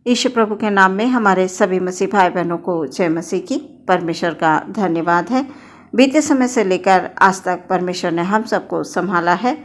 Issue प्रभु के नाम में हमारे सभी मसीह भाई बहनों को जय मसीह की। परमेश्वर का धन्यवाद है। बीते समय से लेकर आज तक परमेश्वर ने हम सबको संभाला है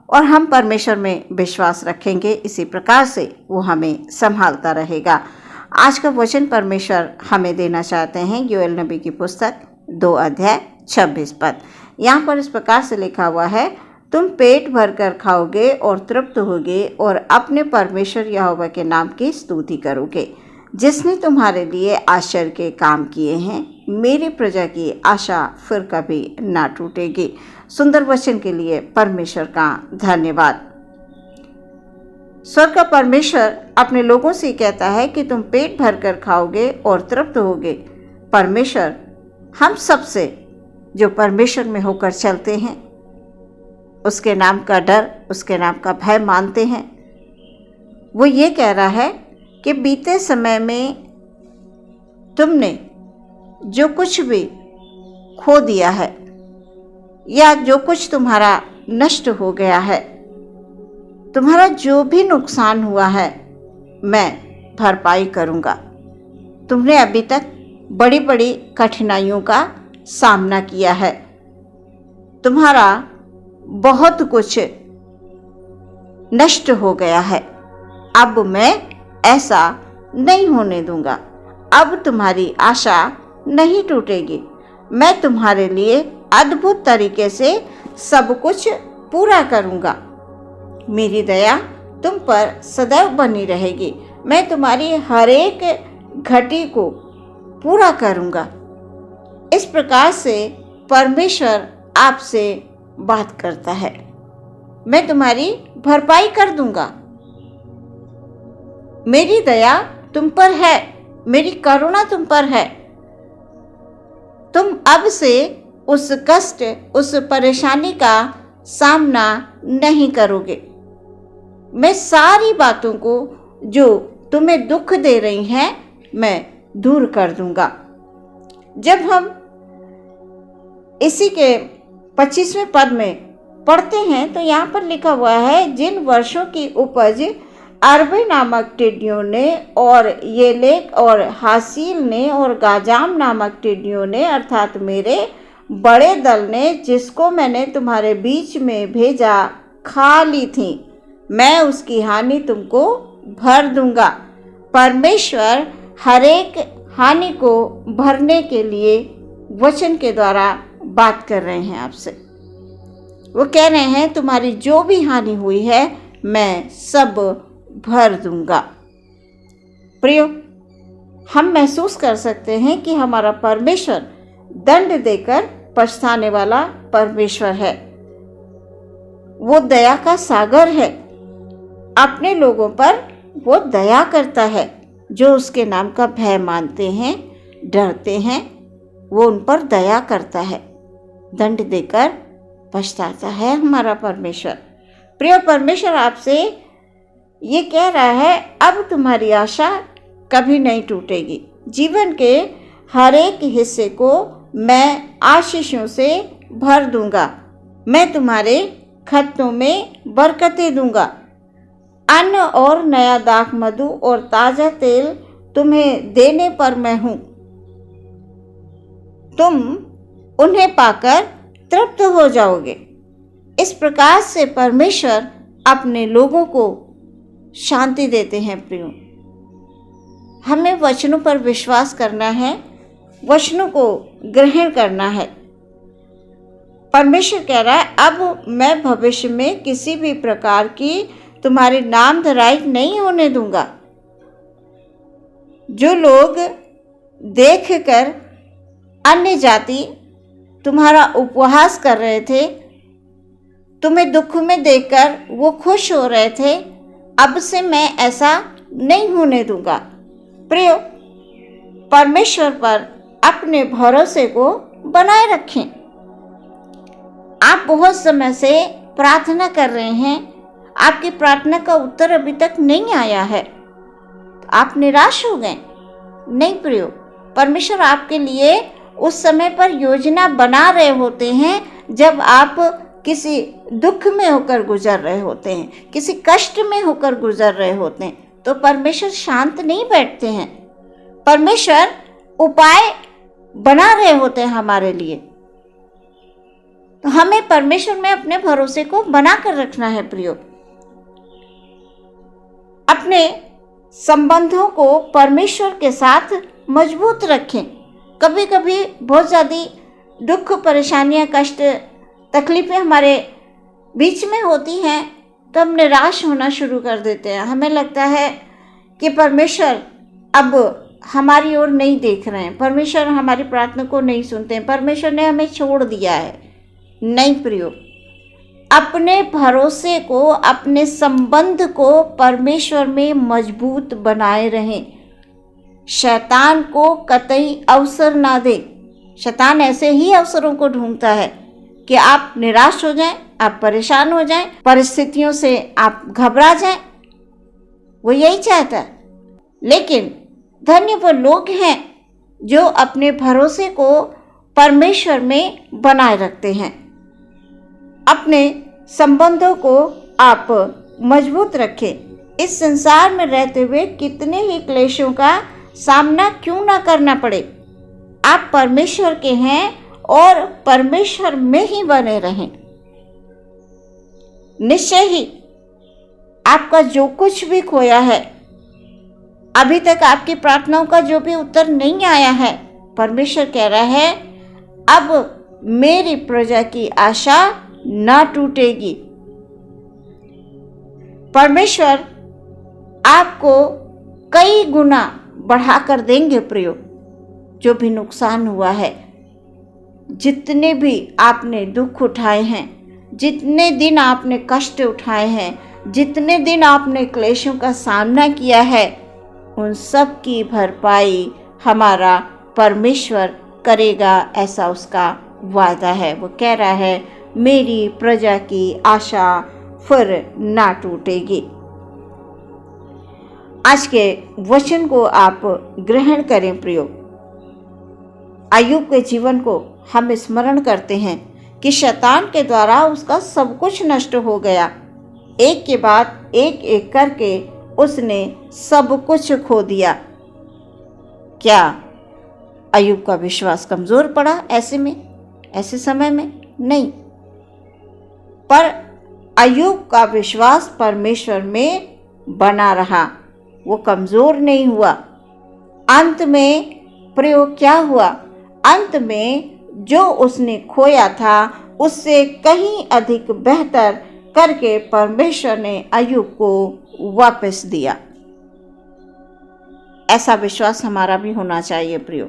और हम परमेश्वर में विश्वास रखेंगे, इसी प्रकार से वो हमें संभालता रहेगा। आज का वचन परमेश्वर हमें देना चाहते हैं योएल नबी की पुस्तक 2 अध्याय 26 पद। यहाँ पर इस प्रकार से लिखा हुआ है, तुम पेट भरकर खाओगे और तृप्त होगे और अपने परमेश्वर यहोवा के नाम की स्तुति करोगे, जिसने तुम्हारे लिए आश्चर्य के काम किए हैं। मेरी प्रजा की आशा फिर कभी ना टूटेगी। सुंदर वचन के लिए परमेश्वर का धन्यवाद। स्वर्ग का परमेश्वर अपने लोगों से कहता है कि तुम पेट भरकर खाओगे और तृप्त होगे। परमेश्वर हम सबसे जो परमेश्वर में होकर चलते हैं, उसके नाम का डर, उसके नाम का भय मानते हैं, वो ये कह रहा है कि बीते समय में तुमने जो कुछ भी खो दिया है या जो कुछ तुम्हारा नष्ट हो गया है, तुम्हारा जो भी नुकसान हुआ है, मैं भरपाई करूँगा। तुमने अभी तक बड़ी बड़ी कठिनाइयों का सामना किया है, तुम्हारा बहुत कुछ नष्ट हो गया है। अब मैं ऐसा नहीं होने दूंगा। अब तुम्हारी आशा नहीं टूटेगी। मैं तुम्हारे लिए अद्भुत तरीके से सब कुछ पूरा करूंगा। मेरी दया तुम पर सदैव बनी रहेगी। मैं तुम्हारी हर एक घटी को पूरा करूंगा। इस प्रकार से परमेश्वर आपसे बात करता है। मैं तुम्हारी भरपाई कर दूंगा। मेरी दया तुम पर है, मेरी करुणा तुम पर है। तुम अब से उस कष्ट, उस परेशानी का सामना नहीं करोगे। मैं सारी बातों को जो तुम्हें दुख दे रही हैं, मैं दूर कर दूंगा। जब हम इसी के 25वें पद में पढ़ते हैं तो यहाँ पर लिखा हुआ है, जिन वर्षों की उपज अरबे नामक टिड्डियों ने और येलेक और हासील ने और गाजाम नामक टिड्डियों ने, अर्थात मेरे बड़े दल ने, जिसको मैंने तुम्हारे बीच में भेजा, खा ली थी, मैं उसकी हानि तुमको भर दूंगा। परमेश्वर हर एक हानि को भरने के लिए वचन के द्वारा बात कर रहे हैं आपसे। वो कह रहे हैं तुम्हारी जो भी हानि हुई है, मैं सब भर दूंगा। प्रियो, हम महसूस कर सकते हैं कि हमारा परमेश्वर दंड देकर पछताने वाला परमेश्वर है। वो दया का सागर है। अपने लोगों पर वो दया करता है। जो उसके नाम का भय मानते हैं, डरते हैं, वो उन पर दया करता है। दंड देकर पछताता है हमारा परमेश्वर। प्रिय परमेश्वर आपसे ये कह रहा है, अब तुम्हारी आशा कभी नहीं टूटेगी। जीवन के हर एक हिस्से को मैं आशीषों से भर दूंगा। मैं तुम्हारे खत्तों में बरकतें दूंगा। अन्न और नया दाख मधु और ताज़ा तेल तुम्हें देने पर मैं हूँ। तुम उन्हें पाकर तृप्त हो जाओगे। इस प्रकार से परमेश्वर अपने लोगों को शांति देते हैं। प्रियो, हमें वचनों पर विश्वास करना है, वचनों को ग्रहण करना है। परमेश्वर कह रहा है, अब मैं भविष्य में किसी भी प्रकार की तुम्हारी नामधराई नहीं होने दूंगा। जो लोग देखकर अन्य जाति तुम्हारा उपहास कर रहे थे, तुम्हें दुख में देखकर वो खुश हो रहे थे, अब से मैं ऐसा नहीं होने दूंगा। प्रियो, परमेश्वर पर अपने भरोसे को बनाए रखें। आप बहुत समय से प्रार्थना कर रहे हैं, आपकी प्रार्थना का उत्तर अभी तक नहीं आया है, आप निराश हो गए। नहीं प्रियो, परमेश्वर आपके लिए उस समय पर योजना बना रहे होते हैं जब आप किसी दुख में होकर गुजर रहे होते हैं, किसी कष्ट में होकर गुजर रहे होते हैं, तो परमेश्वर शांत नहीं बैठते हैं। परमेश्वर उपाय बना रहे होते हैं हमारे लिए। तो हमें परमेश्वर में अपने भरोसे को बना कर रखना है प्रियो। अपने संबंधों को परमेश्वर के साथ मजबूत रखें। कभी कभी बहुत ज़्यादा दुख, परेशानियां, कष्ट, तकलीफें हमारे बीच में होती हैं तो हम निराश होना शुरू कर देते हैं। हमें लगता है कि परमेश्वर अब हमारी ओर नहीं देख रहे हैं, परमेश्वर हमारी प्रार्थना को नहीं सुनते हैं, परमेश्वर ने हमें छोड़ दिया है। नहीं प्रियो, अपने भरोसे को, अपने संबंध को परमेश्वर में मजबूत बनाए रहें। शैतान को कतई अवसर ना दें। शैतान ऐसे ही अवसरों को ढूंढता है कि आप निराश हो जाएं, आप परेशान हो जाएं, परिस्थितियों से आप घबरा जाएं। वो यही चाहता है। लेकिन धन्य वो लोग हैं जो अपने भरोसे को परमेश्वर में बनाए रखते हैं। अपने संबंधों को आप मजबूत रखें। इस संसार में रहते हुए कितने ही क्लेशों का सामना क्यों ना करना पड़े, आप परमेश्वर के हैं और परमेश्वर में ही बने रहें। निश्चय ही आपका जो कुछ भी खोया है, अभी तक आपकी प्रार्थनाओं का जो भी उत्तर नहीं आया है, परमेश्वर कह रहा है अब मेरी प्रजा की आशा ना टूटेगी। परमेश्वर आपको कई गुना बढ़ाकर देंगे प्रियो। जो भी नुकसान हुआ है, जितने भी आपने दुख उठाए हैं, जितने दिन आपने कष्ट उठाए हैं, जितने दिन आपने क्लेशों का सामना किया है, उन सब की भरपाई हमारा परमेश्वर करेगा, ऐसा उसका वादा है। वो कह रहा है मेरी प्रजा की आशा फिर ना टूटेगी। आज के वचन को आप ग्रहण करें प्रियो। अय्यूब के जीवन को हम स्मरण करते हैं कि शैतान के द्वारा उसका सब कुछ नष्ट हो गया। एक के बाद एक एक करके उसने सब कुछ खो दिया। क्या अय्यूब का विश्वास कमजोर पड़ा ऐसे समय में? नहीं, पर अय्यूब का विश्वास परमेश्वर में बना रहा, वो कमजोर नहीं हुआ। अंत में प्रयोग क्या हुआ? अंत में जो उसने खोया था उससे कहीं अधिक बेहतर करके परमेश्वर ने अय्यूब को वापस दिया। ऐसा विश्वास हमारा भी होना चाहिए प्रियो।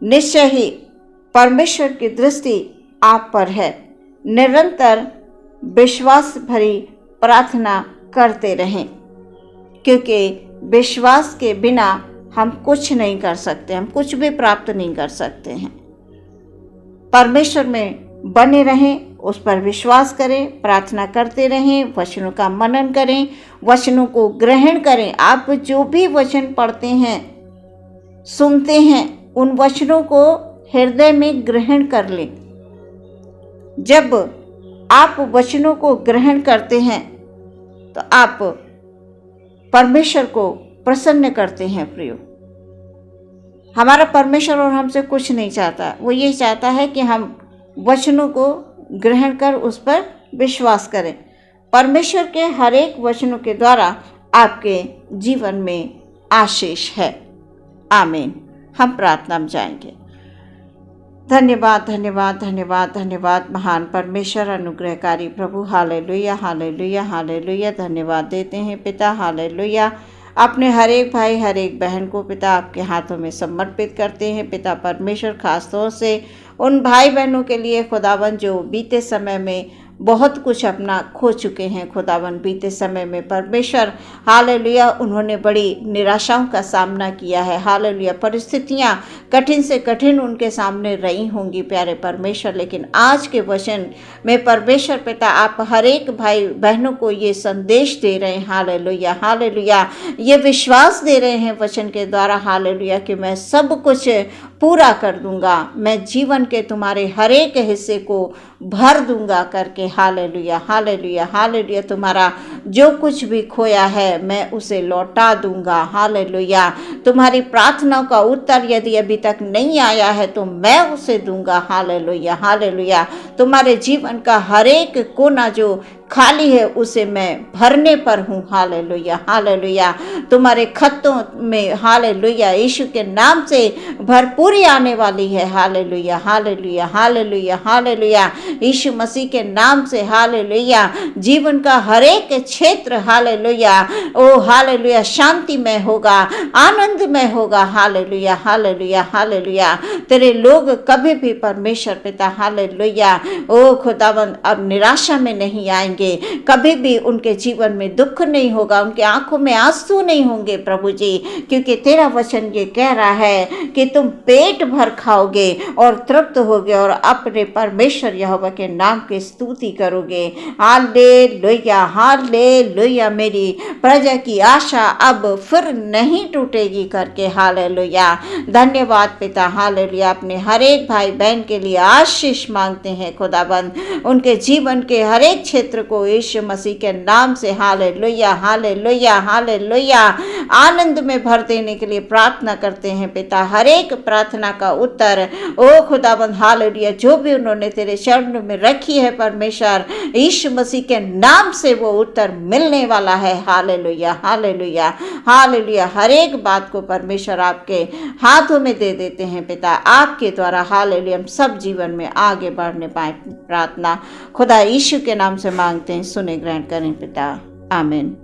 निश्चय ही परमेश्वर की दृष्टि आप पर है। निरंतर विश्वास भरी प्रार्थना करते रहें, क्योंकि विश्वास के बिना हम कुछ नहीं कर सकते, हम कुछ भी प्राप्त नहीं कर सकते हैं। परमेश्वर में बने रहें, उस पर विश्वास करें, प्रार्थना करते रहें, वचनों का मनन करें, वचनों को ग्रहण करें। आप जो भी वचन पढ़ते हैं, सुनते हैं, उन वचनों को हृदय में ग्रहण कर लें। जब आप वचनों को ग्रहण करते हैं तो आप परमेश्वर को प्रसन्न करते हैं प्रियो। हमारा परमेश्वर और हमसे कुछ नहीं चाहता, वो ये चाहता है कि हम वचनों को ग्रहण कर उस पर विश्वास करें। परमेश्वर के हर एक वचनों के द्वारा आपके जीवन में आशीष है। आमीन। हम प्रार्थना में जाएंगे। धन्यवाद धन्यवाद धन्यवाद धन्यवाद महान परमेश्वर, अनुग्रहकारी प्रभु। Hallelujah hallelujah hallelujah. धन्यवाद देते हैं पिता। हालेलुया। अपने हर एक भाई, हर एक बहन को पिता आपके हाथों में समर्पित करते हैं पिता परमेश्वर। खास तौर से उन भाई बहनों के लिए खुदावन जो बीते समय में बहुत कुछ अपना खो चुके हैं खुदावन। बीते समय में परमेश्वर हालेलुया उन्होंने बड़ी निराशाओं का सामना किया है। हालेलुया परिस्थितियां कठिन से कठिन उनके सामने रही होंगी प्यारे परमेश्वर, लेकिन आज के वचन में परमेश्वर पिता आप हर एक भाई बहनों को ये संदेश दे रहे हैं। Hallelujah hallelujah. ये विश्वास दे रहे हैं वचन के द्वारा हालेलुया कि मैं सब कुछ पूरा कर दूंगा, मैं जीवन के तुम्हारे हर एक हिस्से को भर दूंगा करके हालेलुया हालेलुया हालेलुया। तुम्हारा जो कुछ भी खोया है मैं उसे लौटा दूंगा। हालेलुया। तुम्हारी प्रार्थना का उत्तर यदि अभी तक नहीं आया है तो मैं उसे दूंगा। Hallelujah hallelujah. तुम्हारे जीवन का हर एक कोना जो खाली है उसे मैं भरने पर हूँ। Hallelujah hallelujah. तुम्हारे खतों में हालेलुया यीशु के नाम से भरपूरी आने वाली है। Hallelujah hallelujah hallelujah hallelujah. यीशु मसीह के नाम से हालेलुया जीवन का हर एक क्षेत्र हालेलुया ओ हालेलुया शांति में होगा, आनंद में होगा। Hallelujah hallelujah hallelujah. तेरे लोग कभी भी परमेश्वर पिता हालेलुया ओ खुदावंद अब निराशा में नहीं आएंगे, कभी भी उनके जीवन में दुख नहीं होगा, उनके आंखों में आंसू नहीं होंगे प्रभु जी, क्योंकि तेरा वचन ये कह रहा है कि तुम पेट भर खाओगे और तृप्त होगे और अपने परमेश्वर यहोवा के नाम की स्तुति करोगे। Hallelujah hallelujah. मेरी प्रजा की आशा अब फिर नहीं टूटेगी करके हालेलुया। धन्यवाद पिता हालेलुया। अपने हर एक भाई बहन के लिए आशीष मांगते हैं खुदाबंद, उनके जीवन के हर एक क्षेत्र को यीशु मसीह के नाम से हालेलुया हालेलुया हालेलुया आनंद में भर देने के लिए प्रार्थना करते हैं पिता। हर एक प्रार्थना का उत्तर ओ खुदाबंद हालेलुया जो भी उन्होंने तेरे चरणों में रखी है परमेश्वर यीशु मसीह के नाम से वो उत्तर मिलने वाला है। Hallelujah hallelujah hallelujah. हर एक बात को परमेश्वर आपके हाथों में दे देते हैं पिता, आपके द्वारा हालेलुया हम सब जीवन में आगे बढ़ने पाए। प्रार्थना खुदा यीशु के नाम से मांगते हैं, सुने ग्रहण करें पिता, आमीन।